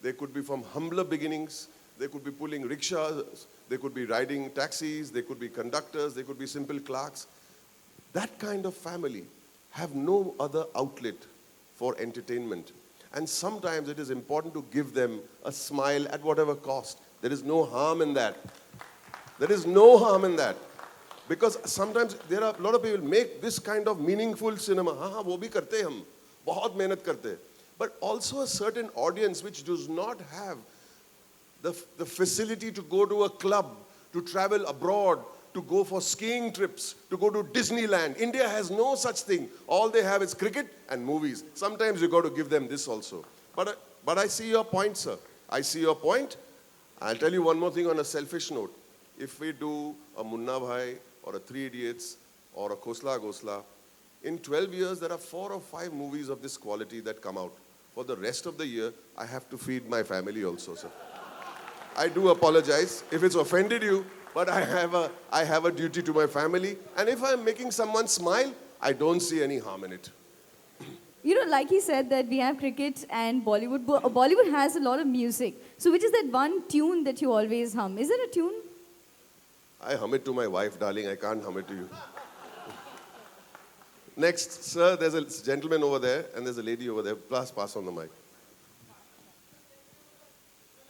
They could be from humbler beginnings. They could be pulling rickshaws. They could be riding taxis. They could be conductors. They could be simple clerks. That kind of family have no other outlet for entertainment. And sometimes it is important to give them a smile at whatever cost. There is no harm in that. There is no harm in that. Because sometimes there are a lot of people make this kind of meaningful cinema. हाँ वो भी करते हम, बहुत मेहनत करते. But also a certain audience which does not have the facility to go to a club, to travel abroad, to go for skiing trips, to go to Disneyland. India has no such thing. All they have is cricket and movies. Sometimes you got to give them this also. But I see your point, sir. I see your point. I'll tell you one more thing on a selfish note. If we do a Munna Bhai or a Three Idiots or a Khosla Ghosla, in 12 years there are 4 or 5 movies of this quality that come out. For the rest of the year, I have to feed my family also, sir. I do apologize if it's offended you, but I have a duty to my family. And if I'm making someone smile, I don't see any harm in it. You know, like he said that we have cricket and Bollywood. Bollywood has a lot of music. So which is that one tune that you always hum? Is it a tune? I hum it to my wife, darling. I can't hum it to you. Next, sir, there's a gentleman over there and there's a lady over there. Please pass on the mic.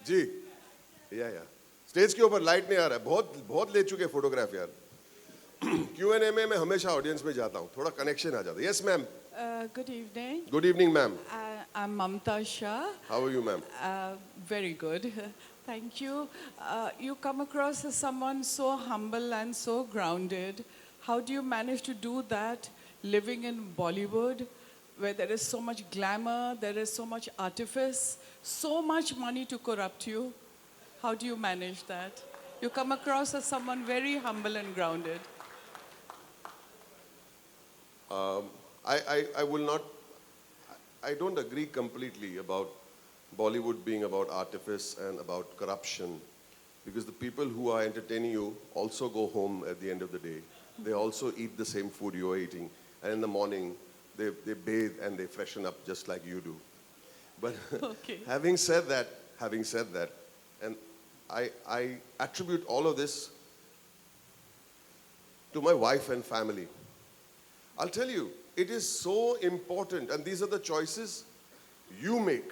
जी, या stage के ऊपर light नहीं आ रहा है. बहुत ले चुके photograph यार. Q&A में मैं हमेशा ऑडियंस में जाता हूँ. थोड़ा कनेक्शन आ जाता है. Yes, ma'am. Good evening. Good evening, ma'am. I'm Mamta Shah. How are you, ma'am? Very good. Thank you. You come across as someone so humble and so grounded. How do you manage to do that living in Bollywood, where there is so much glamour, there is so much artifice, so much money to corrupt you? How do you manage that? You come across as someone very humble and grounded. I will not, I don't agree completely about Bollywood being about artifice and about corruption, because the people who are entertaining you also go home at the end of the day. They also eat the same food you are eating. And in the morning, they bathe and they freshen up just like you do. But Okay. having said that, and I attribute all of this to my wife and family. I'll tell you, it is so important, and these are the choices you make.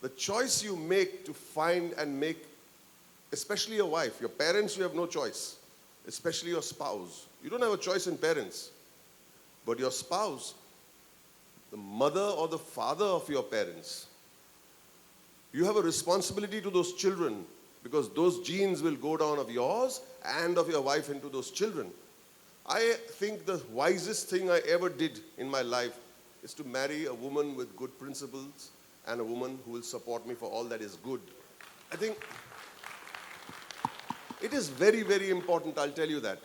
The choice you make to find and make, especially your wife, your parents, you have no choice, especially your spouse. You don't have a choice in parents, but your spouse, the mother or the father of your parents, you have a responsibility to those children, because those genes will go down of yours and of your wife into those children. I think the wisest thing I ever did in my life is to marry a woman with good principles and a woman who will support me for all that is good. I think it is very, very important, I'll tell you that.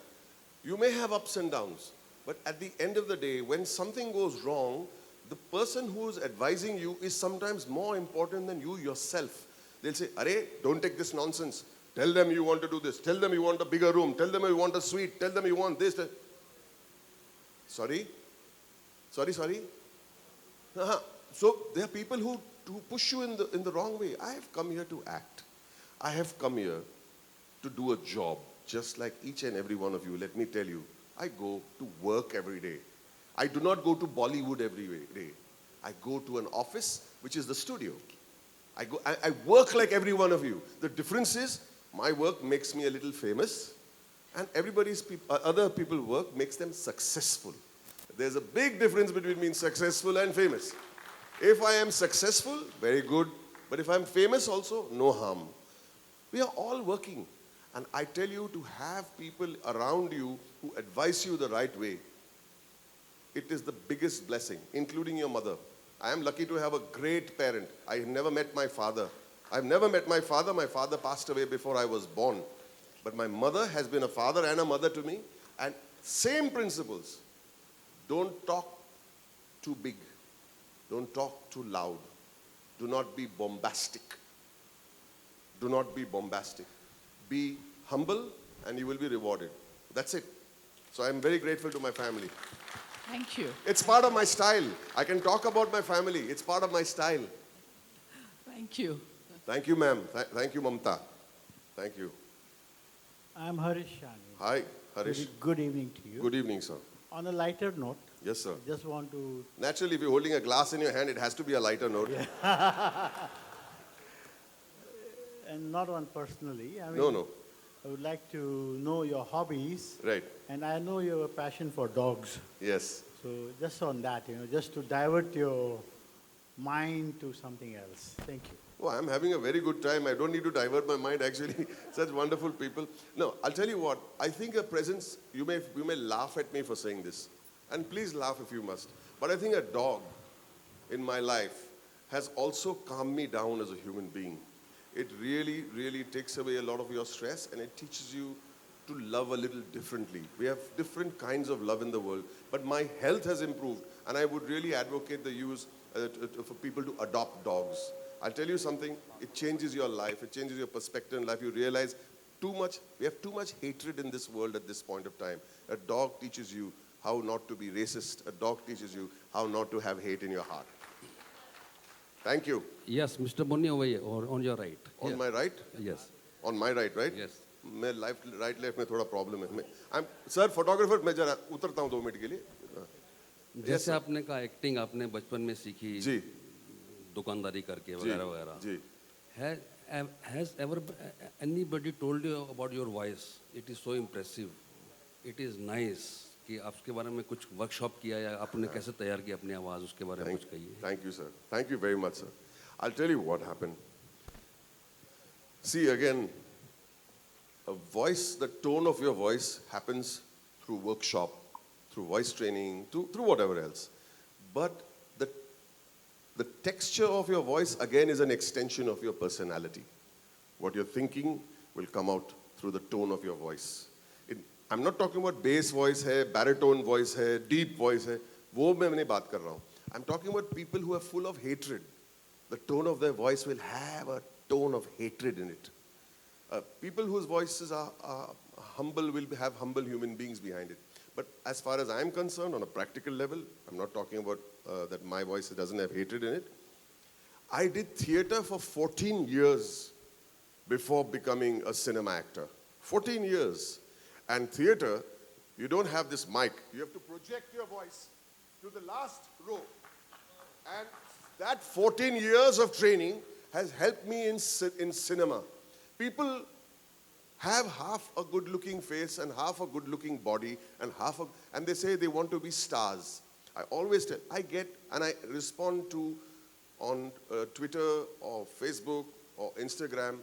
You may have ups and downs, but at the end of the day, when something goes wrong, the person who is advising you is sometimes more important than you yourself. They'll say, "Arey, don't take this nonsense. Tell them you want to do this. Tell them you want a bigger room. Tell them you want a suite. Tell them you want this." Sorry? Sorry? So there are people who push you in the wrong way. I have come here to act. I have come here to do a job, just like each and every one of you. Let me tell you, I go to work every day. I do not go to Bollywood every day. I go to an office, which is the studio. I work like every one of you. The difference is, my work makes me a little famous, and other people's work makes them successful. There's a big difference between being successful and famous. If I am successful, very good. But if I'm famous also, no harm. We are all working. And I tell you, to have people around you who advise you the right way, it is the biggest blessing, including your mother. I am lucky to have a great parent. I have never met my father. I've never met my father. My father passed away before I was born. But my mother has been a father and a mother to me. And same principles. Don't talk too big. Don't talk too loud. Do not be bombastic. Do not be bombastic. Be humble and you will be rewarded. That's it. So I'm very grateful to my family. Thank you. It's part of my style. I can talk about my family. It's part of my style. Thank Thank you. Thank you, ma'am. Thank you, Mamta. Thank you. I'm Harish Shani. Hi, Harish. Good evening to you. Good evening, sir. On a lighter note, Yes, sir. just want to, Naturally, if you're holding a glass in your hand, it has to be a lighter note. and not one personally, No. I would like to know your hobbies. Right. And I know you have a passion for dogs. Yes. So just on that, just to divert your mind to something else. Thank you. Oh, I'm having a very good time. I don't need to divert my mind, actually. Such wonderful people. No, I'll tell you what. I think a presence, you may laugh at me for saying this. And please laugh if you must. But I think a dog in my life has also calmed me down as a human being. It really, really takes away a lot of your stress and it teaches you to love a little differently. We have different kinds of love in the world. But my health has improved. And I would really advocate the use for people to adopt dogs. I'll tell you something, it changes your life, it changes your perspective in life. You realize we have too much hatred in this world at this point of time. A dog teaches you how not to be racist. A dog teaches you how not to have hate in your heart. Thank you. Yes, Mr. Bonni over here, or on your right. On Yes. my right? Yes. On my right, right? Yes. मैं right left में थोड़ा problem है. I'm sir photographer मैं जरा उतरता हूँ 2 minute के लिए. जैसे आपने कहा एक्टिंग आपने बचपन में सीखी जी. दुकानदारी करके वगैरह वगैरह जी. has ever anybody told you about your voice? It is so impressive. It is nice कि आपके बारे में कुछ वर्कशॉप किया या आपने कैसे तैयार किया अपनी आवाज उसके बारे में कुछ कहिए. Thank you, sir. Thank you very much, sir. I'll tell you what happened. See, again, a voice, the tone of your voice happens through workshop, through voice training, through whatever else. But the texture of your voice, again, is an extension of your personality. What you're thinking will come out through the tone of your voice. I'm not talking about bass voice hai, baritone voice hai, deep voice hai. वो मैं नहीं बात कर रहा हूँ. I'm talking about people who are full of hatred. The tone of their voice will have a tone of hatred in it. People whose voices are humble will have humble human beings behind it. But as far as I'm concerned, on a practical level, I'm not talking about that my voice doesn't have hatred in it. I did theater for 14 years before becoming a cinema actor. 14 years. And theater, you don't have this mic. You have to project your voice to the last row. And that 14 years of training has helped me in cinema. People have half a good-looking face and half a good-looking body and they say they want to be stars. I always tell, I respond to on Twitter or Facebook or Instagram,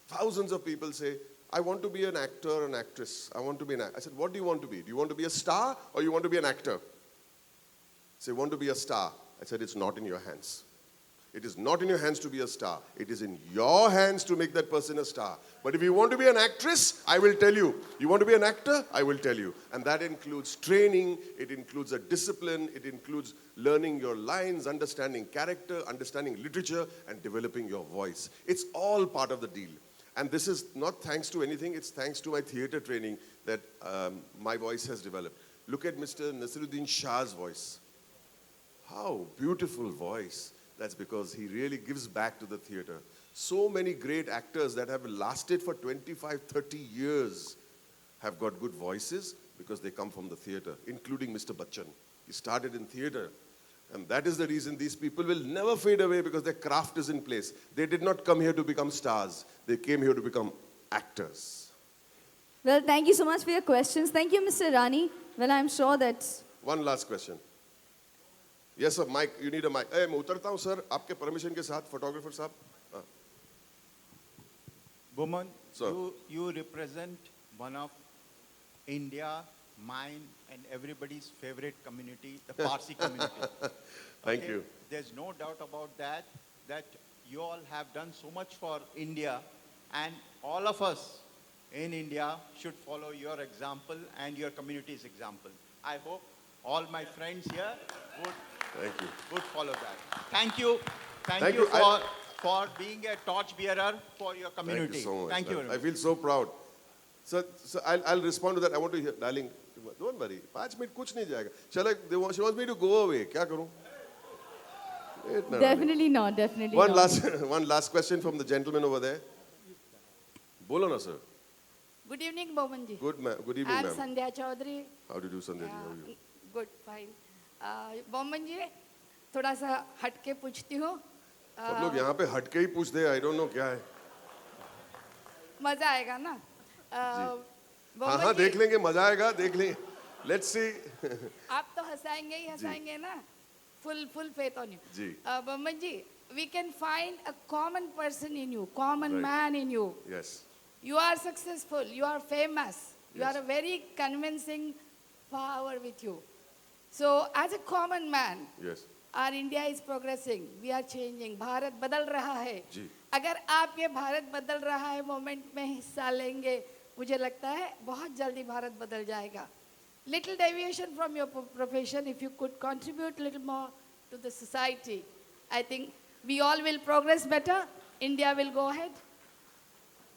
thousands of people say, I want to be an actor or an actress. I want to be an actor. I said, what do you want to be? Do you want to be a star or you want to be an actor? Say, want to be a star. I said, it's not in your hands. It is not in your hands to be a star. It is in your hands to make that person a star. But if you want to be an actress, I will tell you. You want to be an actor? I will tell you. And that includes training, it includes a discipline, it includes learning your lines, understanding character, understanding literature, and developing your voice. It's all part of the deal. And this is not thanks to anything, it's thanks to my theater training that my voice has developed. Look at Mr. Nasiruddin Shah's voice. How beautiful voice. That's because he really gives back to the theater. So many great actors that have lasted for 25, 30 years have got good voices because they come from the theater, including Mr. Bachchan. He started in theater. And that is the reason these people will never fade away because their craft is in place. They did not come here to become stars. They came here to become actors. Well, thank you so much for your questions. Thank you, Mr. Irani. Well, I'm sure that... One last question. Yes, sir, mic. You need a mic. Hey, मैं उतरता हूँ, sir. आपके permission के साथ, photographer साहब. Boman, Sir. you represent one of India, mine, and everybody's favorite community, the Parsi community. Thank you. There's no doubt about that you all have done so much for India, and all of us in India should follow your example and your community's example. I hope all my friends here would follow that. Thank you. Thank you for being a torchbearer for your community. Thank you so much. Thank you very much. I feel so proud. So I'll respond to that. I want to hear, darling, don't worry. 5 minutes कुछ नहीं जाएगा. She wants me to go away. क्या करूं? Definitely not. Definitely One not. one last question from the gentleman over there. Bolo na, sir. Good evening, Boman ji. Good evening, I'm ma'am. Sandhya Chaudhary. How do you do, Sandhya ji? How are you? Good, fine. Boman ji, थोड़ा सा हटके पूछती हूँ. सब लोग यहाँ पे हटके ही पूछते हैं. I don't know क्या है. मजा आएगा ना? हाँ बोमन हाँ जी, देख लेंगे, मजा आएगा, देख लेंगे. Let's see. आप तो हंसाएंगे ही हंसाएंगे ना? Full faith on you. Ji. Boman ji, we can find a common person in you, common Right. man in you. Yes. You are successful. You are famous. You Yes. are a very convincing power with you. So, as a common man, Yes. our India is progressing. We are changing. Bharat बदल रहा है. जी. अगर आप ये भारत बदल रहा है moment में हिस्सा लेंगे, मुझे लगता है बहुत जल्दी भारत बदल जाएगा. Little deviation from your profession, if you could contribute little more to the society, I think we all will progress better. India will go ahead.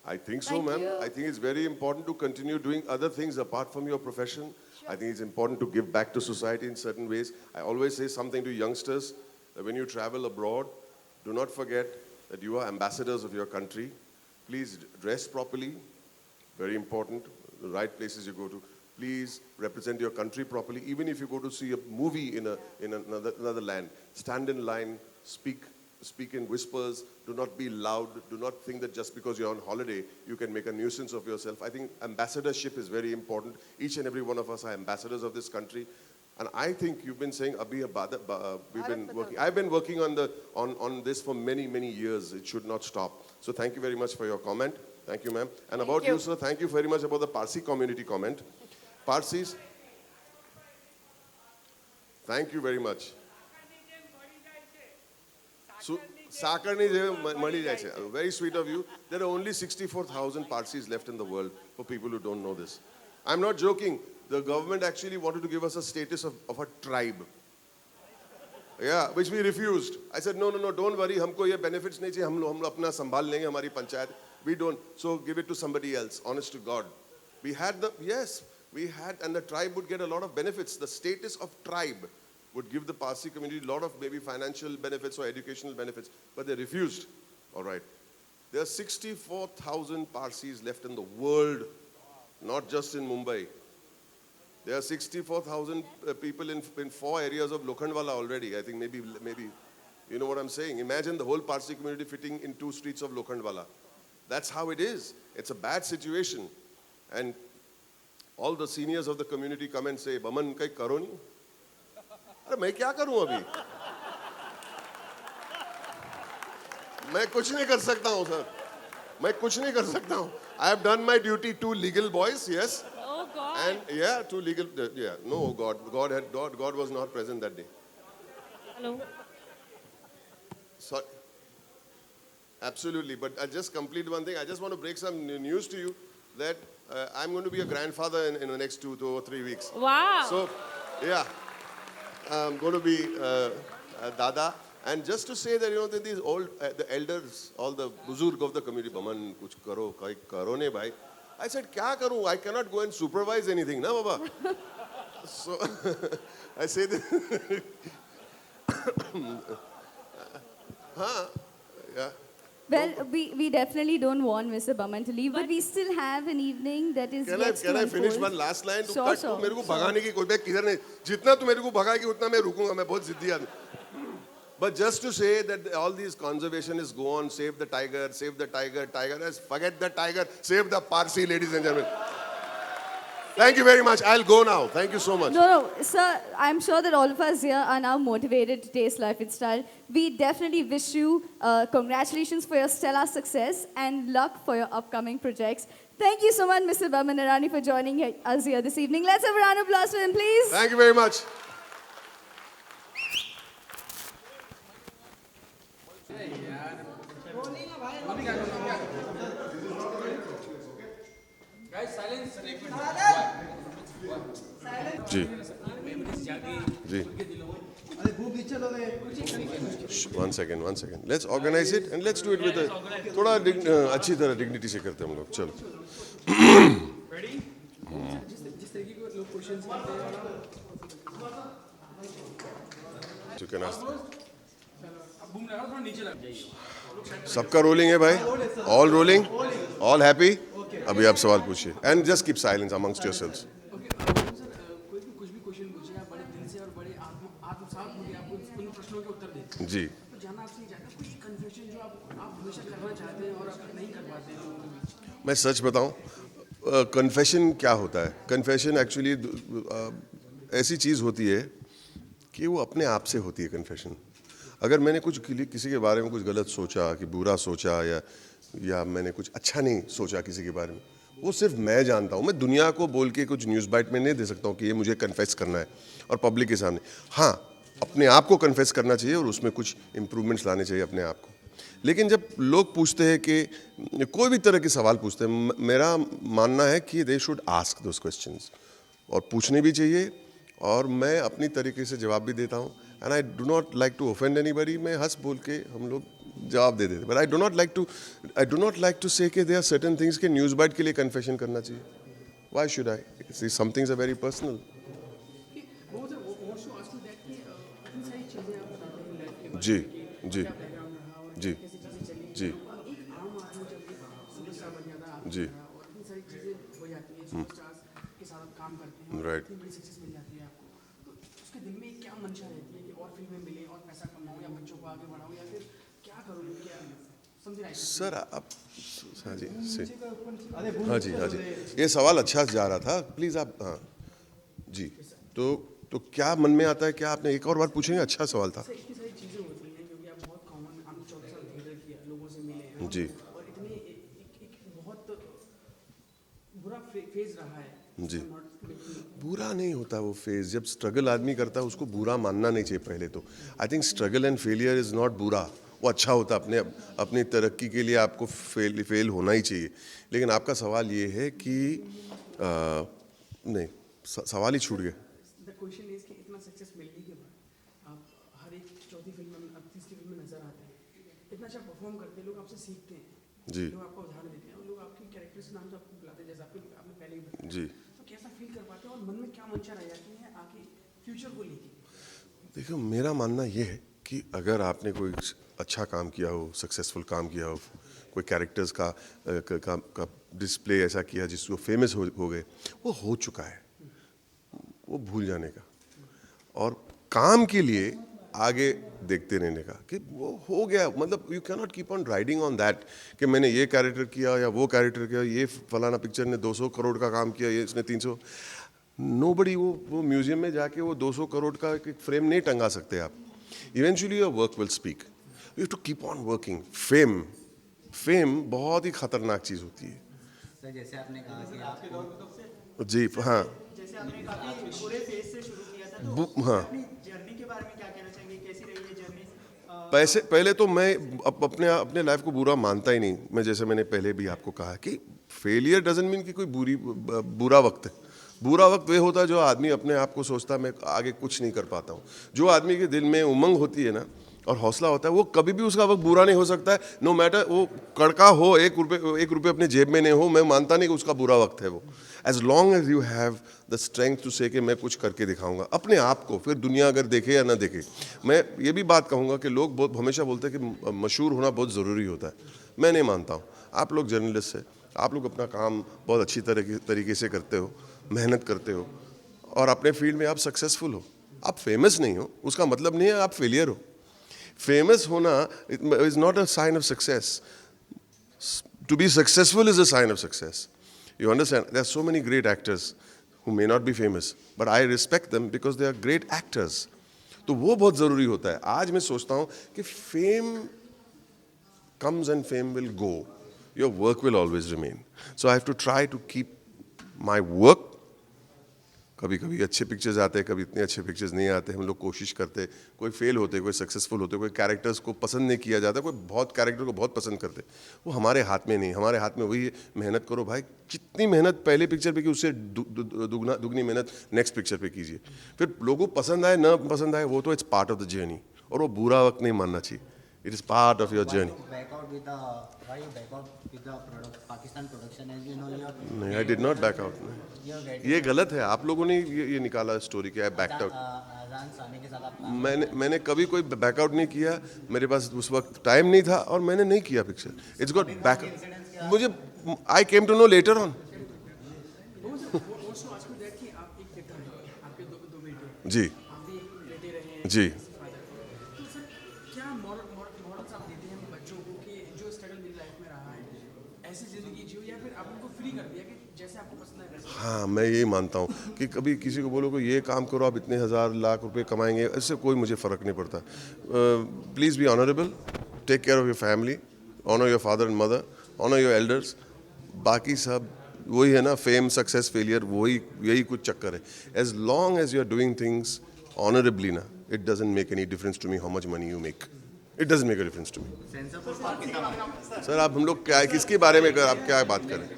I think so, Thank ma'am. you. I think it's very important to continue doing other things apart from your profession. I think it's important to give back to society in certain ways. I always say something to youngsters that when you travel abroad, do not forget that you are ambassadors of your country. Please dress properly, very important, the right places you go to. Please represent your country properly. Even if you go to see a movie in another land, stand in line, speak in whispers, do not be loud, do not think that just because you're on holiday, you can make a nuisance of yourself. I think ambassadorship is very important. Each and every one of us are ambassadors of this country. And I think you've been saying, I've been working on this for many, many years. It should not stop. So thank you very much for your comment. Thank you, ma'am. And about you, sir, thank you very much about the Parsi community comment. Parsis, thank you very much. Very sweet of you. There are only 64,000 Parsis left in the world, for people who don't know this. I'm not joking. The government actually wanted to give us a status of a tribe. Yeah, which we refused. I said, no, don't worry. हमको ये benefits नहीं चाहिए. हम अपना संभाल लेंगे हमारी panchayat. We don't. So give it to somebody else. Honest to God. We had and the tribe would get a lot of benefits. The status of tribe would give the Parsi community a lot of maybe financial benefits or educational benefits, but they refused. All right. There are 64,000 Parsis left in the world, not just in Mumbai. There are 64,000 people in 4 areas of Lokhandwala already. I think maybe, you know what I'm saying? Imagine the whole Parsi community fitting in 2 streets of Lokhandwala. That's how it is. It's a bad situation. And all the seniors of the community come and say, Boman, kai karo nahi? अरे मैं क्या करूं अभी? मैं कुछ नहीं कर सकता हूं सर. मैं कुछ नहीं कर सकता हूं. I have done my duty. 2 legal boys, yes. Oh God. And yeah, 2 legal, yeah. No, God was not present that day. Hello. Sorry. Absolutely, but I'll just complete one thing. I just want to break some news to you that I'm going to be a grandfather in the next 2 or 3 weeks. Wow. So, yeah. I'm going to be a dada. And just to say that, you know, that these the elders, all the buzurg of the community, Boman, kuch karo, kai karo ne bhai. I said, kya karu? I cannot go and supervise anything, na baba? So, I say that. Yeah. Well, we definitely don't want Mr. Boman to leave, but we still have an evening that is Can yet to I finish unfold. one last line? Sure, cut, sure, मेरे को sure. भगाने की कोई मैं किधर नहीं. जितना तू मेरे को भगाएगी उतना मैं रुकूंगा. मैं बहुत जिद्दी आदमी. But just to say that all these conservationists go on, save the tiger, tiger. Forget the tiger, save the Parsi, ladies and gentlemen. Thank you very much. I'll go now. Thank you so much. No, sir, I'm sure that all of us here are now motivated to taste life in style. We definitely wish you congratulations for your stellar success and luck for your upcoming projects. Thank you so much, Mr. Boman Irani, for joining us here this evening. Let's have a round of applause for him, please. Thank you very much. Ji ji one second let's organize it and let's do it with a थोड़ा अच्छी तरह dignity से करते हैं हम लोग. चलो. You can ask. सबका रोलिंग है भाई, ऑल रोलिंग, ऑल हैप्पी. अभी आप सवाल पूछिए and just keep silence amongst yourselves. कोई भी कुछ भी पूछे आप बड़े दिल से और बड़े आत्मसात होकर आपको उन प्रश्नों के उत्तर देते हैं. जी. तो जानना आपसे चाहता है कोई कन्फ्यूजन जो आप हमेशा करना चाहते हैं और आप नहीं कर पाते हैं लोगों के बीच. मैं सच बताऊं, कन्फेशन क्या होता है? कन्फेशन एक्चुअली ऐसी चीज़ होती है कि वो अपने आप से होती है. कन्फेशन, अगर मैंने कुछ किसी के बारे में कुछ गलत सोचा कि बुरा सोचा या मैंने कुछ अच्छा नहीं सोचा किसी के बारे में, वो सिर्फ मैं जानता हूँ. मैं दुनिया को बोल के कुछ न्यूज़ बाइट में नहीं दे सकता हूँ कि ये मुझे कन्फेस करना है और पब्लिक के सामने. हाँ, अपने आप को कन्फेस करना चाहिए और उसमें कुछ इम्प्रूवमेंट्स लाने चाहिए अपने आप को. लेकिन जब लोग पूछते हैं कि कोई भी तरह के सवाल पूछते हैं, मेरा मानना है कि they should ask those questions, और पूछने भी चाहिए, और मैं अपनी तरीके से जवाब भी देता हूँ. And I do not like to offend anybody. मैं हंस बोल के हम लोग जवाब दे देते. But I do not like to say कि देयर आर सर्टेन थिंग्स के न्यूज़ बाइट के लिए कन्फेशन करना चाहिए. Why should I? See some things are very personal. वो sir also ask you that कि इतनी सारी चीज़ें आप बताते हैं लाइफ के बारे जी में, जी क्या बैकग्राउंड रहा और जी कैसी चीज़ें चली. जी एक आम आदमी जब सुपरस्टार बन जाता है जी. और इतनी सारी चीज़ें हो जाती हैं, सुपरस्टार्स के साथ आप काम करते हैं, Right. इतनी बड़ी सक्सेस मिल जाती है आपको, तो उसके दिल में क्या मंशा रहती है कि और फिल्में मिले और पैसा कमाऊँ या बच्चों को आगे बढ़ाऊँ या फिर क्या करूँ, क्या समझ रहा है सर आप. हाँ जी हाँ जी हाँ जी, ये सवाल अच्छा जा रहा था. प्लीज़ आप. हाँ जी. तो क्या मन में आता है? क्या आपने एक और बार पूछेंगे? अच्छा सवाल था. इतनी सारी चीज़ें होती हैं क्योंकि आप बहुत कॉमन, हम 14 साल थिएटर किया, लोगों से मिले हैं जी और इतने एक बहुत बुरा फेज रहा है. जी. बुरा नहीं होता वो फेज. जब स्ट्रगल आदमी करता है उसको बुरा मानना नहीं चाहिए पहले तो. I think struggle and failure is not बुरा. वो अच्छा होता है. अपनी तरक्की के लिए आपको फेल होना ही चाहिए. लेकिन आपका सवाल ये है कि नहीं, सवाल ही छूट गया. द क्वेश्चन इज कि इतना सक्सेस मिलने के बाद आप हर एक चौथी फिल्म में, अब तीसरी फिल्म में नजर आते हैं, इतना अच्छा परफॉर्म करते हैं, लोग आपसे सीखते हैं जी लोग आपको उदाहरण देते हैं और लोग आपके कैरेक्टर से नाम से आपको बुलाते हैं, जैसे आपने पहले ही बताया. जी. तो कैसा फील कर पाते हैं और मन में क्या मंशा रह जाती है आगे फ्यूचर को लेके? देखो, मेरा मानना ये है कि अगर आपने कोई अच्छा काम किया हो, सक्सेसफुल काम किया हो, कोई कैरेक्टर्स का डिस्प्ले ऐसा किया जिसको फेमस हो गए, वो हो चुका है. वो भूल जाने का और काम के लिए आगे देखते रहने का कि वो हो गया. मतलब you can not keep on riding on that कि मैंने ये कैरेक्टर किया या वो कैरेक्टर किया, ये फलाना पिक्चर ने 200 करोड़ का काम किया, ये इसने 300. नोबडी वो म्यूजियम में जाके वो 200 करोड़ का एक फ्रेम नहीं टंगा सकते आप. Eventually your work will speak. You have to keep on working. Fame बहुत ही खतरनाक चीज़ होती है. सर जैसे आपने कहा कि आपको जी हाँ. जैसे आपने काफी बुरे फेज से शुरू किया था, तो हाँ. अपनी जर्नी के बारे में क्या कहना चाहेंगे? कैसी रही है जर्नी? पहले तो मैं अपने लाइफ को बुरा मानता ही नहीं. मैं जैसे मैंने पहले भी आपको कहा कि फेलियर डजंट मीन कि कोई बुरा वक्त है. बुरा वक्त वे होता है जो आदमी अपने आप को सोचता है मैं आगे कुछ नहीं कर पाता हूँ. जो आदमी के दिल में उमंग होती है ना और हौसला होता है, वो कभी भी उसका वक्त बुरा नहीं हो सकता है. नो मैटर वो कड़का हो, 1 रुपये अपने जेब में नहीं हो, मैं मानता नहीं कि उसका बुरा वक्त है वो. As long as you have the strength to say कि मैं कुछ करके दिखाऊंगा अपने आप को, फिर दुनिया अगर देखे या ना देखे. मैं ये भी बात कहूँगा कि लोग बहुत हमेशा बोलते हैं कि मशहूर होना बहुत ज़रूरी होता है. मैं नहीं मानता हूँ. आप लोग जर्नलिस्ट हैं, आप लोग अपना काम बहुत अच्छी तरीके से करते हो, मेहनत करते हो और अपने फील्ड में आप सक्सेसफुल हो. आप फेमस नहीं हो उसका मतलब नहीं है आप फेलियर हो. फेमस होना is not a sign of success. To be successful is a sign of success. You understand? There are so many great actors who may not be famous, but I respect them because they are great actors. तो वो बहुत ज़रूरी होता है. आज मैं सोचता हूँ कि fame comes and fame will go. Your work will always remain. So I have to try to keep my work. कभी कभी अच्छे पिक्चर्स आते हैं, कभी इतने अच्छे पिक्चर्स नहीं आते. हम लोग कोशिश करते, कोई फेल होते, कोई सक्सेसफुल होते, कोई कैरेक्टर्स को पसंद नहीं किया जाता, कोई बहुत कैरेक्टर को बहुत पसंद करते. वो हमारे हाथ में नहीं. हमारे हाथ में वही है, मेहनत करो भाई. जितनी मेहनत पहले पिक्चर पे की उससे दुगनी मेहनत नेक्स्ट पिक्चर पे कीजिए. फिर लोगों को पसंद आए ना पसंद आए वो तो it's part of the journey. और वो बुरा वक्त नहीं मानना चाहिए It is part of your journey. Why you back out with the Pakistan production? As you know, नहीं, I did not back out. ये गलत है. आप लोगों ने ये निकाला स्टोरी कि I backed out. मैंने कभी कोई बैकआउट नहीं किया. मेरे पास उस वक्त टाइम नहीं था और मैंने नहीं किया पिक्चर. It's got back. मुझे I came to know later on. जी जी. हाँ, मैं यही मानता हूँ कि कभी किसी को बोलो कि ये काम करो आप इतने हज़ार लाख रुपए कमाएंगे, इससे कोई मुझे फ़र्क नहीं पड़ता. Please be honourable, take care of your family, honour your father and mother, honour your elders. बाकी सब वही है ना, फेम सक्सेस फेलियर, वही यही कुछ चक्कर है. As long as you are doing things honourably ना, it doesn't make any difference to me how much money you make. It doesn't make a difference to me. Sir आप हम लोग क्या किसके बारे में आप क्या बात करें?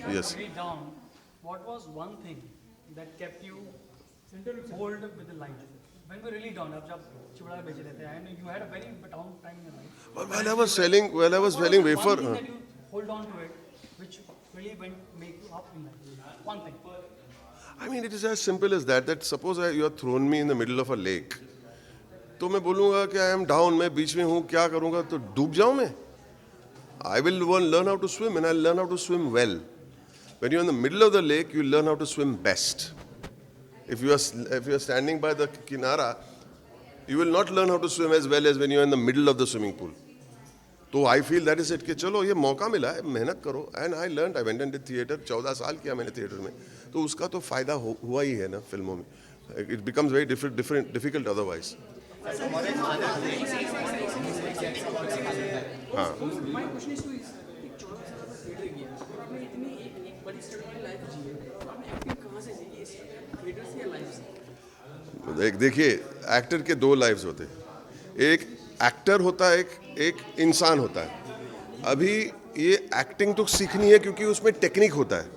Yes. What was one thing that kept you hold with the life? When we really down, जब चिवड़ा बेच रहे थे, and you had a very down time in your life. While I was selling wafer. One thing that you hold on to it, which really make you up in life. One thing. I mean, it is as simple as that. That suppose you are thrown me in the middle of a lake. तो मैं बोलूँगा कि I am down, मैं बीच में हूँ, क्या करूँगा? तो डूब जाऊँ मैं? I will learn how to swim, and I'll learn how to swim well. When you're in the middle of the lake, you learn how to swim best. If you are standing by the kinara, you will not learn how to swim as well as when you are in the middle of the swimming pool. So I feel that is it कि चलो ये मौका मिला है, मेहनत करो. And I learned, I went into theatre, 14 साल किया मैंने theatre में. तो उसका तो फायदा हुआ ही है ना फिल्मों में. It becomes very difficult otherwise. हाँ. My question is to is एक 14 साल का theatre किया और आपने इतनी एक बड़ी स्ट्रगल की लाइफ जी है, आपने एक्टिंग कहाँ से सीखी? इस theatre से या लाइफ से? देखिए, एक्टर के दो लाइव्स होते हैं. एक एक्टर होता है, एक इंसान होता है. अभी ये एक्टिंग तो सीखनी है क्योंकि उसमें टेक्निक होता है,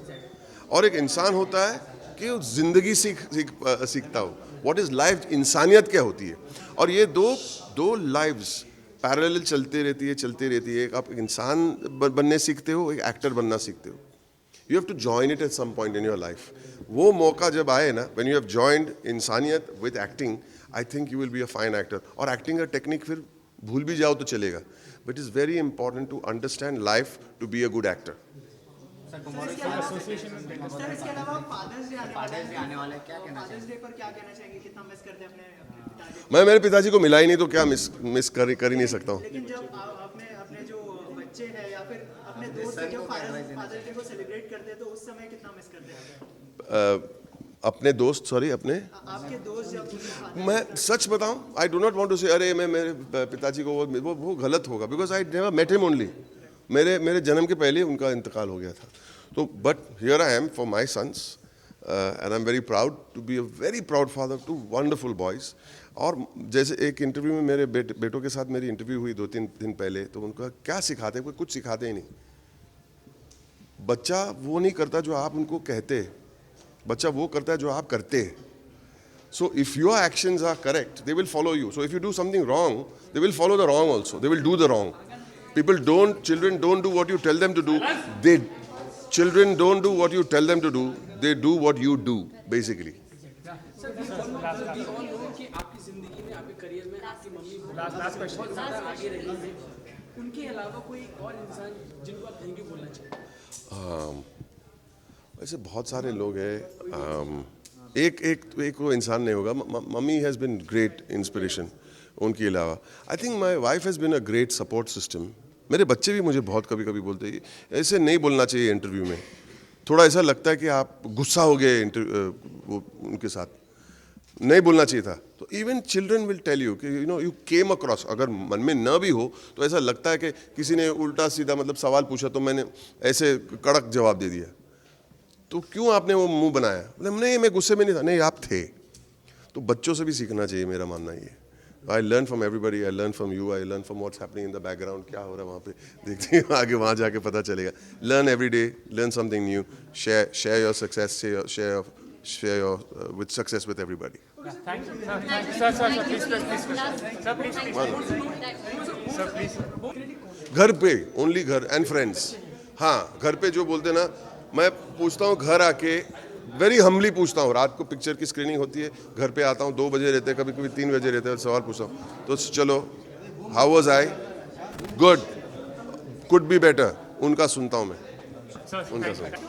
और एक इंसान होता है कि वो जिंदगी सीखता हो. व्हाट इज लाइफ, इंसानियत क्या होती है. और ये दो लाइव्स पैरेलल चलती रहती है. आप एक इंसान बनने सीखते हो, एक एक्टर बनना सीखते हो. You have to join it at some point in your life. वो मौका जब आए ना, व्हेन यू हैव जॉइंड इंसानियत with acting, I think you will be a fine actor. और एक्टिंग का टेक्निक फिर भूल भी जाओ तो चलेगा. But it's very important to understand life to be a good actor. इसके अलावा फादर्स डे आने वाला है, क्या कहना चाहिए? फादर्स डे पर क्या कहना चाहेंगे? कितना मिस करते हैं अपने पिताजी? मैं मेरे पिताजी को मिला ही नहीं, तो क्या मिस कर ही नहीं सकता हूँ. लेकिन जब आपने अपने जो बच्चे हैं या फिर अपने दोस्त जो फादर्स डे को सेलिब्रेट करते हैं, तो उस समय कितना मिस करते हैं? अपने दोस्त, सॉरी, अपने आपके दोस्त जब, मैं सच बताऊं, I do not want to say अरे मैं मेरे पिताजी को वो गलत होगा, because I never met him only. मेरे जन्म के पहले उनका इंतकाल हो गया था. तो but here I am for my sons, and I am very proud to be a very proud father to wonderful boys. और जैसे एक इंटरव्यू में मेरे बेटों के साथ मेरी इंटरव्यू हुई 2-3 दिन पहले, तो उनका क्या सिखाते, कोई कुछ सिखाते ही नहीं. बच्चा वो नहीं करता जो आप उनको कहते, बच्चा वो करता है जो आप करते. So if your actions are correct, they will follow you. So if you do something wrong, they will follow the wrong also. They will do the wrong. Children don't do what you tell them to do. Children don't do what you tell them to do. They do what you do, basically. Sir, we all know कि आपकी जिंदगी में, आपके career में आपकी mummy बहुत ज़्यादा आगे रही है. उनके अलावा कोई और इंसान जिनको आप थैंक यू बोलना चाहिए? वैसे बहुत सारे लोग हैं. एक वो इंसान नहीं होगा. Mummy has been great inspiration. उनके अलावा I think my wife has been a great support system. मेरे बच्चे भी मुझे बहुत कभी बोलते हैं ऐसे नहीं बोलना चाहिए इंटरव्यू में. थोड़ा ऐसा लगता है कि आप गुस्सा हो गए उनके साथ, नहीं बोलना चाहिए था. तो even children will tell you कि यू केम अक्रॉस, अगर मन में न भी हो तो ऐसा लगता है कि किसी ने उल्टा सीधा मतलब सवाल पूछा तो मैंने ऐसे कड़क जवाब दे दिया. तो क्यों आपने वो मुंह बनाया? मतलब नहीं, मैं गुस्से में नहीं था. नहीं, आप थे. तो बच्चों से भी सीखना चाहिए, मेरा मानना ये. I learn from everybody. I learn from you. I learn from what's happening in the background. क्या हो रहा है वहाँ पे, देखते हैं आगे, वहाँ जाके पता चलेगा. Learn every day, learn something new. Share your success, share your with success with everybody. Thank you. Sir, please, Sir, please. Sir, please. घर पे ओनली घर एंड फ्रेंड्स. हाँ, घर पे जो बोलते ना, मैं पूछता हूँ घर आके, वेरी हम्बली पूछता हूँ. रात को पिक्चर की स्क्रीनिंग होती है, घर पे आता हूँ, 2 बजे रहते हैं, कभी कभी 3 बजे रहते हैं, सवाल पूछता हूँ. तो चलो, how was I? Good, could be better. उनका सुनता हूँ मैं, उनका सुनता हूँ.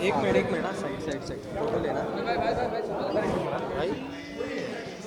एक मिनट साइड फोटो लेना भाई.